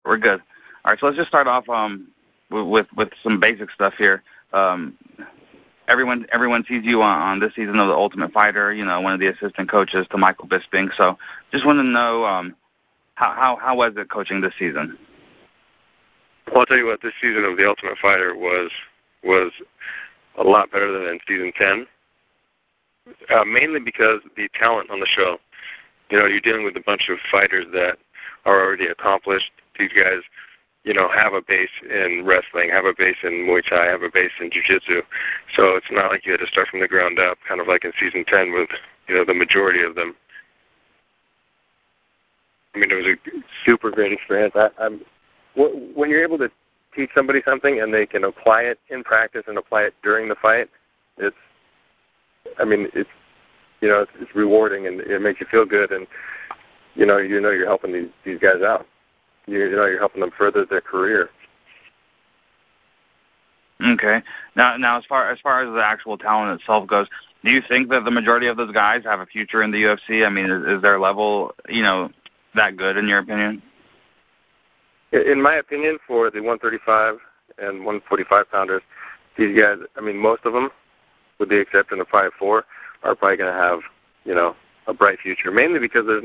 We're good. All right, so let's just start off with some basic stuff here. Everyone sees you on this season of The Ultimate Fighter, one of the assistant coaches to Michael Bisping. So just want to know how was it coaching this season? Well, I'll tell you what, this season of The Ultimate Fighter was a lot better than in Season 10, mainly because the talent on the show. You're dealing with a bunch of fighters that are already accomplished. These guys, have a base in wrestling, have a base in Muay Thai, have a base in Jiu-Jitsu. So it's not like you had to start from the ground up, kind of like in Season 10 with, the majority of them. I mean, it was a super great experience. When you're able to teach somebody something and they can apply it in practice and apply it during the fight, it's rewarding and it makes you feel good, and you're helping these guys out. You're helping them further their career. Okay. Now, as far as the actual talent itself goes, do you think that the majority of those guys have a future in the UFC? I mean, is their level, that good in your opinion? In my opinion, for the 135 and 145 pounders, these guys, most of them, with the exception of probably 4, are probably going to have, a bright future. Mainly because there's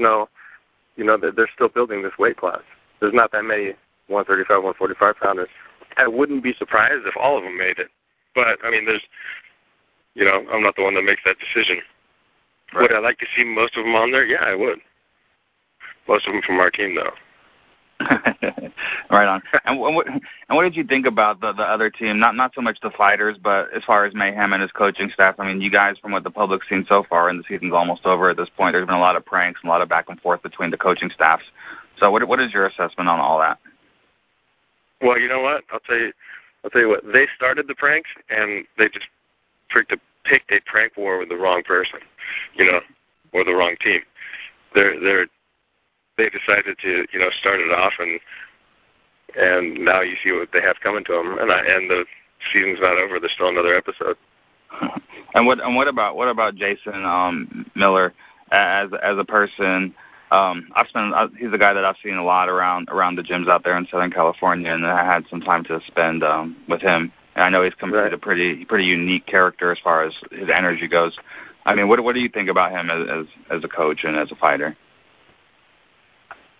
they're still building this weight class. There's not that many 135, 145 pounders. I wouldn't be surprised if all of them made it. But, there's, I'm not the one that makes that decision. Right. Would I like to see most of them on there? Yeah, I would. Most of them from our team, though. Right on. And what did you think about the other team? Not so much the fighters, but as far as Mayhem and his coaching staff. You guys, from what the public's seen so far, and the season's almost over at this point, there's been a lot of pranks and a lot of back and forth between the coaching staffs. So what is your assessment on all that? Well, you know what? I'll tell you what. They started the pranks, and they just picked a prank war with the wrong person, or the wrong team. They decided to, start it off, and now you see what they have coming to them. And the season's not over. There's still another episode. And what about Jason Miller as a person? He's a guy that I've seen a lot around the gyms out there in Southern California, and I had some time to spend with him. And I know he's a pretty unique character as far as his energy goes. What do you think about him as a coach and as a fighter?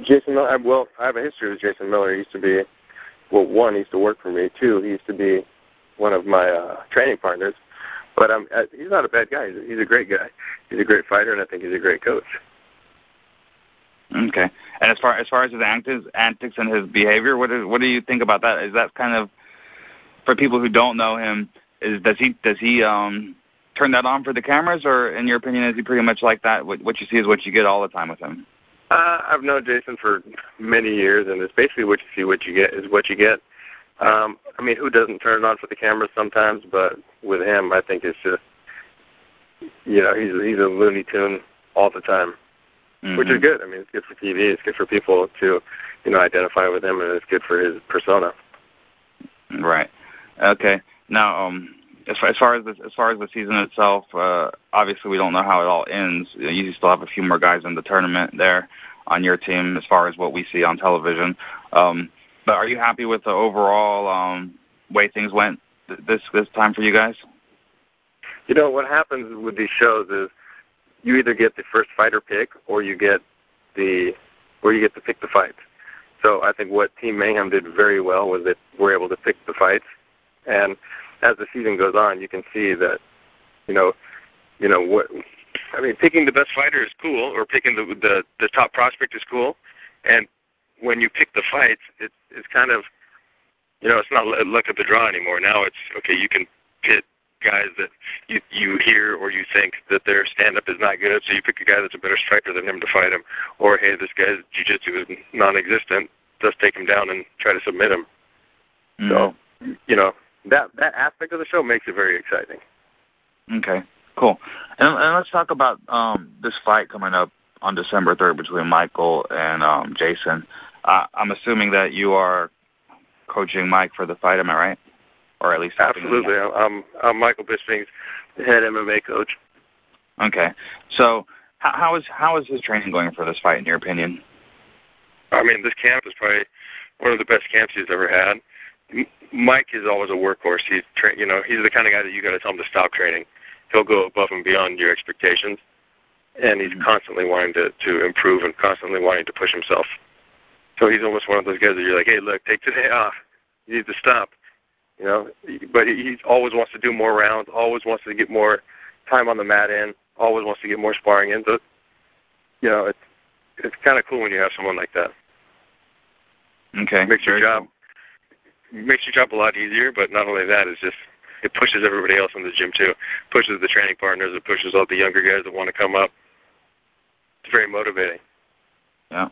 Jason Miller, I have a history with Jason Miller. He used to be, one, he used to work for me. 2, he used to be one of my training partners. But he's not a bad guy. He's a great guy. He's a great fighter, and I think he's a great coach. Okay. And as far as his antics and his behavior, what do you think about that? Is that kind of, for people who don't know him, does he turn that on for the cameras, or in your opinion, is he pretty much like that? What you see is what you get all the time with him? I've known Jason for many years, and it's basically what you see, what you get is what you get. Who doesn't turn it on for the cameras sometimes? But with him, I think it's just, he's a Looney Tune all the time, which is good. It's good for TV. It's good for people to, identify with him, and it's good for his persona. Right. Okay. Now, as far as the season itself, obviously we don't know how it all ends. You still have a few more guys in the tournament there on your team as far as what we see on television. But are you happy with the overall way things went this time for you guys? What happens with these shows is you either get the first fighter pick or you get to pick the fights. So I think what Team Mayhem did very well was that we're able to pick the fights, and as the season goes on, you can see that, picking the best fighter is cool, or picking the top prospect is cool, and when you pick the fights, it's kind of, it's not luck of the draw anymore. Now it's, okay, you can pit guys that you hear or you think that their stand-up is not good, so you pick a guy that's a better striker than him to fight him, or, hey, this guy's jiu-jitsu is non-existent, just take him down and try to submit him. So, that aspect of the show makes it very exciting. Okay, cool. And let's talk about this fight coming up on December 3rd between Michael and Jason. I'm assuming that you are coaching Mike for the fight, am I right? Or at least absolutely. I'm Michael Bisping's head MMA coach. Okay. So how is his training going for this fight, in your opinion? This camp is probably one of the best camps he's ever had. Mike is always a workhorse. He's he's the kind of guy that you got to tell him to stop training. He'll go above and beyond your expectations, and he's constantly wanting to improve and constantly wanting to push himself. So he's almost one of those guys that you're like, hey, look, take today off. You need to stop. But he always wants to do more rounds, always wants to get more time on the mat in, always wants to get more sparring in. So, it's kind of cool when you have someone like that. Okay. Makes your job a lot easier, but not only that, it pushes everybody else in the gym too. Pushes the training partners, it pushes all the younger guys that want to come up. It's very motivating. Yeah.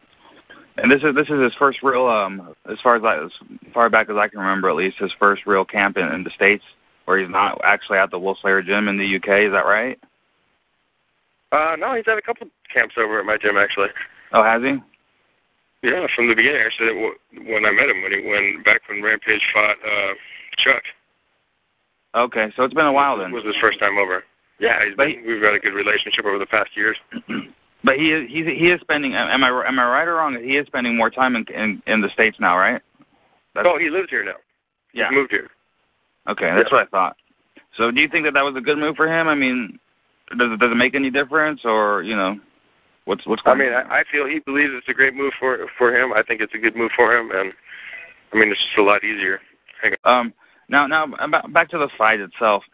And this is his first real, as far back as I can remember, at least, his first real camp in the States, where he's not actually at the Wolfslayer gym in the UK. Is that right? No, he's had a couple camps over at my gym, actually. Oh, has he? Yeah, from the beginning, actually, when I met him, back when Rampage fought Chuck. Okay, so it's been a while then. This was his first time over. Yeah, we've got a good relationship over the past years. But he is spending. Am I right or wrong? He is spending more time in the States now, right? He lives here now. Yeah, he moved here. Okay, that's what I thought. So, do you think that was a good move for him? I mean, does it make any difference, or what's going on? I feel he believes it's a great move for him. I think it's a good move for him, and it's just a lot easier. Now back to the fight itself.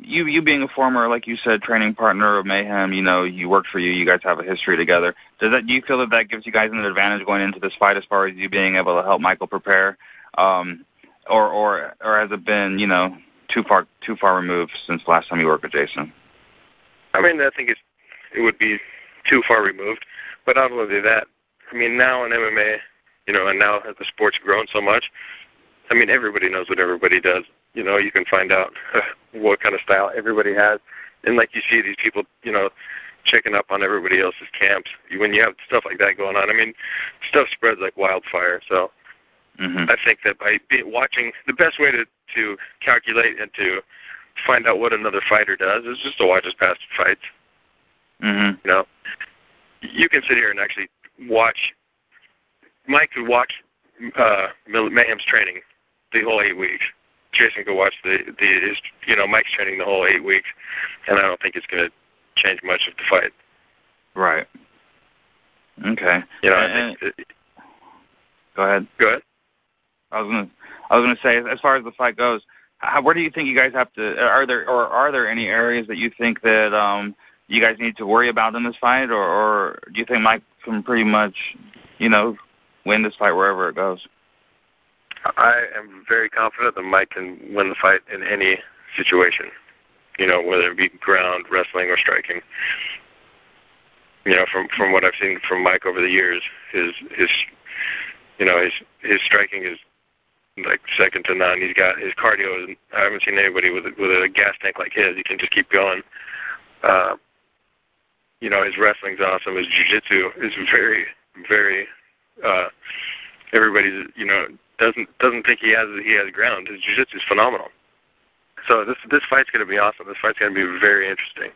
You being a former, like you said, training partner of Mayhem, you worked for you guys have a history together. Do you feel that gives you guys an advantage going into this fight as far as you being able to help Michael prepare? Or has it been, too far removed since the last time you worked with Jason? I think it would be too far removed. But not only that, now in MMA, and now as the sport's grown so much, everybody knows what everybody does. You can find out what kind of style everybody has. And like you see these people, checking up on everybody else's camps. When you have stuff like that going on, stuff spreads like wildfire. So I think that by watching, the best way to calculate and to find out what another fighter does is just to watch his past fights. You can sit here and actually watch. Mike could watch Mayhem's training the whole 8 weeks. Jason could watch Mike's training the whole 8 weeks, and I don't think it's going to change much of the fight. Right. Okay. Go ahead. Go ahead. I was gonna say, as far as the fight goes, where do you think you guys have to? Are there any areas that you think that you guys need to worry about in this fight, or do you think Mike can pretty much, win this fight wherever it goes? I am very confident that Mike can win the fight in any situation, whether it be ground, wrestling, or striking. From what I've seen from Mike over the years, his striking is like second to none. He's got his cardio. I haven't seen anybody with a gas tank like his. He can just keep going. His wrestling's awesome. His jiu-jitsu is very, very. Everybody's doesn't think he has ground. His jiu-jitsu is phenomenal. So this fight's going to be awesome. This fight's going to be very interesting.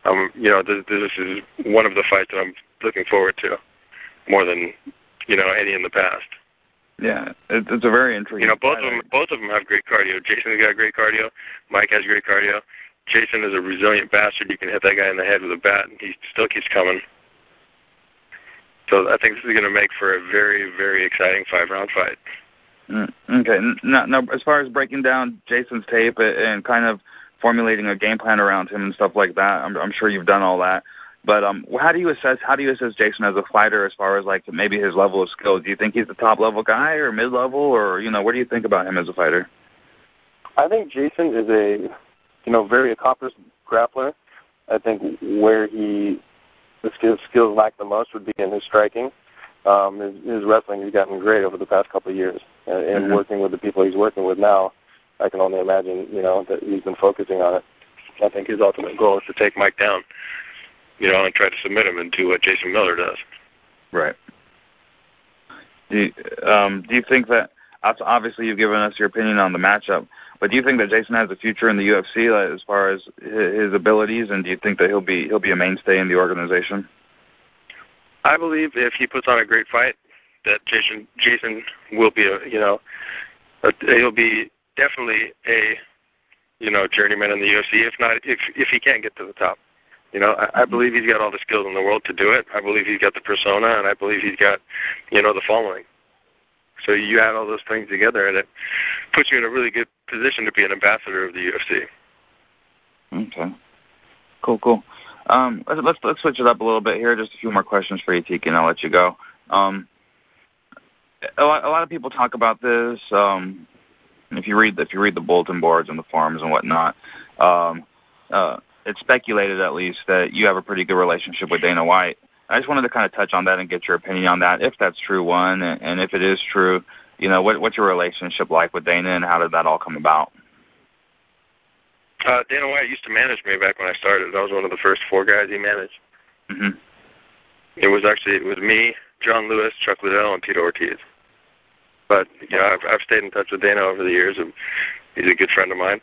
This is one of the fights that I'm looking forward to more than any in the past. Yeah, it's a very intriguing. Both of them have great cardio. Jason's got great cardio. Mike has great cardio. Jason is a resilient bastard. You can hit that guy in the head with a bat, and he still keeps coming. So I think this is going to make for a very, very exciting 5-round fight. Okay. Now, as far as breaking down Jason's tape and kind of formulating a game plan around him and stuff like that, I'm sure you've done all that. But how do you assess Jason as a fighter as far as like maybe his level of skill? Do you think he's a top level guy or mid level, or what do you think about him as a fighter? I think Jason is a very accomplished grappler. I think where the skills lack the most would be in his striking. His wrestling has gotten great over the past couple of years, and working with the people he's working with now, I can only imagine that he's been focusing on it. I think his ultimate goal is to take Mike down, and try to submit him and do what Jason Miller does. Right. Do you think that, obviously you've given us your opinion on the matchup, but do you think that Jason has a future in the UFC as far as his abilities, and do you think that he'll be a mainstay in the organization? I believe if he puts on a great fight, that Jason will be he'll be definitely a journeyman in the UFC. If he can't get to the top, I believe he's got all the skills in the world to do it. I believe he's got the persona, and I believe he's got the following. So you add all those things together, and it puts you in a really good position to be an ambassador of the UFC. Okay. Cool. Let's switch it up a little bit here. Just a few more questions for you, Tiki, and I'll let you go. A lot of people talk about this. If you read the bulletin boards and the forums and whatnot, it's speculated at least that you have a pretty good relationship with Dana White. I just wanted to kind of touch on that and get your opinion on that, if that's true, one, and if it is true, what's your relationship like with Dana, and how did that all come about? Dana White used to manage me back when I started. I was one of the first 4 guys he managed. Mm-hmm. It was me, John Lewis, Chuck Liddell, and Tito Ortiz. But I've stayed in touch with Dana over the years, and he's a good friend of mine.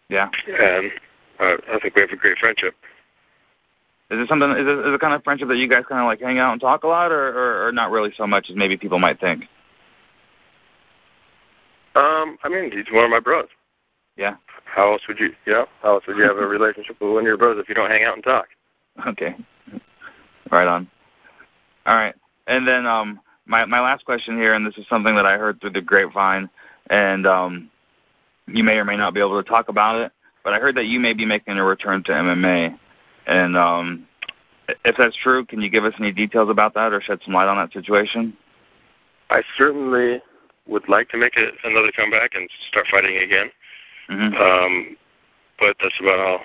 Yeah. And I think we have a great friendship. Is it the kind of friendship that you guys kind of like hang out and talk a lot, or not really so much as maybe people might think? He's one of my bros. Yeah. How else would you have a relationship with one of your bros if you don't hang out and talk? Okay. Right on. All right. And then my last question here, and this is something that I heard through the grapevine, and you may or may not be able to talk about it, but I heard that you may be making a return to MMA. And if that's true, can you give us any details about that or shed some light on that situation? I certainly would like to make another comeback and start fighting again. Mm-hmm. But that's about all.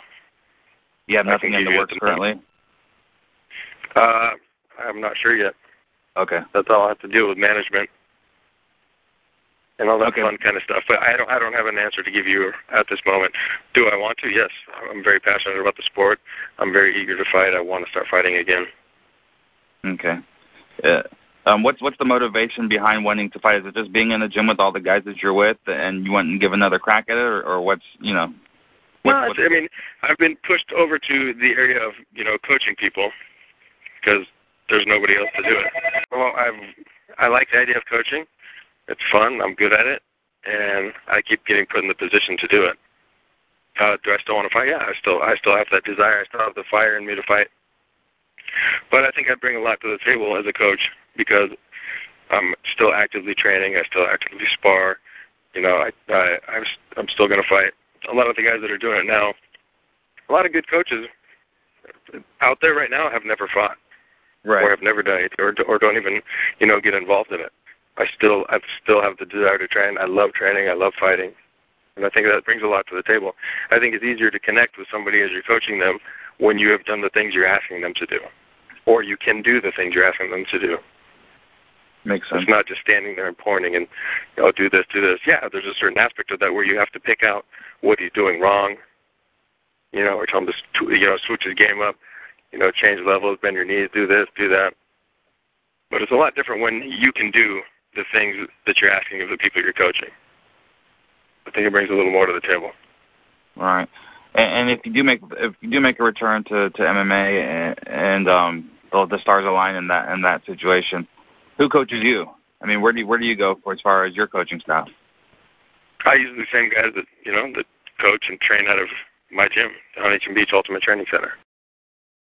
You have nothing in the works currently? I'm not sure yet. Okay. That's all I have to deal with management and all that fun kind of stuff. But I don't have an answer to give you at this moment. Do I want to? Yes. I'm very passionate about the sport. I'm very eager to fight. I want to start fighting again. Okay. What's the motivation behind wanting to fight? Is it just being in the gym with all the guys that you're with, and you want to give another crack at it, or what's I've been pushed over to the area of coaching people because there's nobody else to do it. Well, I like the idea of coaching. It's fun. I'm good at it, and I keep getting put in the position to do it. Do I still want to fight? Yeah, I still have that desire. I still have the fire in me to fight. But I think I bring a lot to the table as a coach because I'm still actively training. I still actively spar. I'm still going to fight. A lot of the guys that are doing it now, a lot of good coaches out there right now have never fought, right, or have never done it, or don't even get involved in it. I still have the desire to train. I love training. I love fighting, and I think that brings a lot to the table. I think it's easier to connect with somebody as you're coaching them when you have done the things you're asking them to do, or you can do the things you're asking them to do. Makes sense. It's not just standing there and pointing and, do this, do this. Yeah, there's a certain aspect of that where you have to pick out what he's doing wrong, or tell him to, switch his game up, change levels, bend your knees, do this, do that. But it's a lot different when you can do the things that you're asking of the people you're coaching. I think it brings a little more to the table. All right. And if you do make a return to MMA and the stars align in that situation, who coaches you? I mean, where do you go for as far as your coaching staff? I use the same guys that that coach and train out of my gym, Huntington Beach Ultimate Training Center.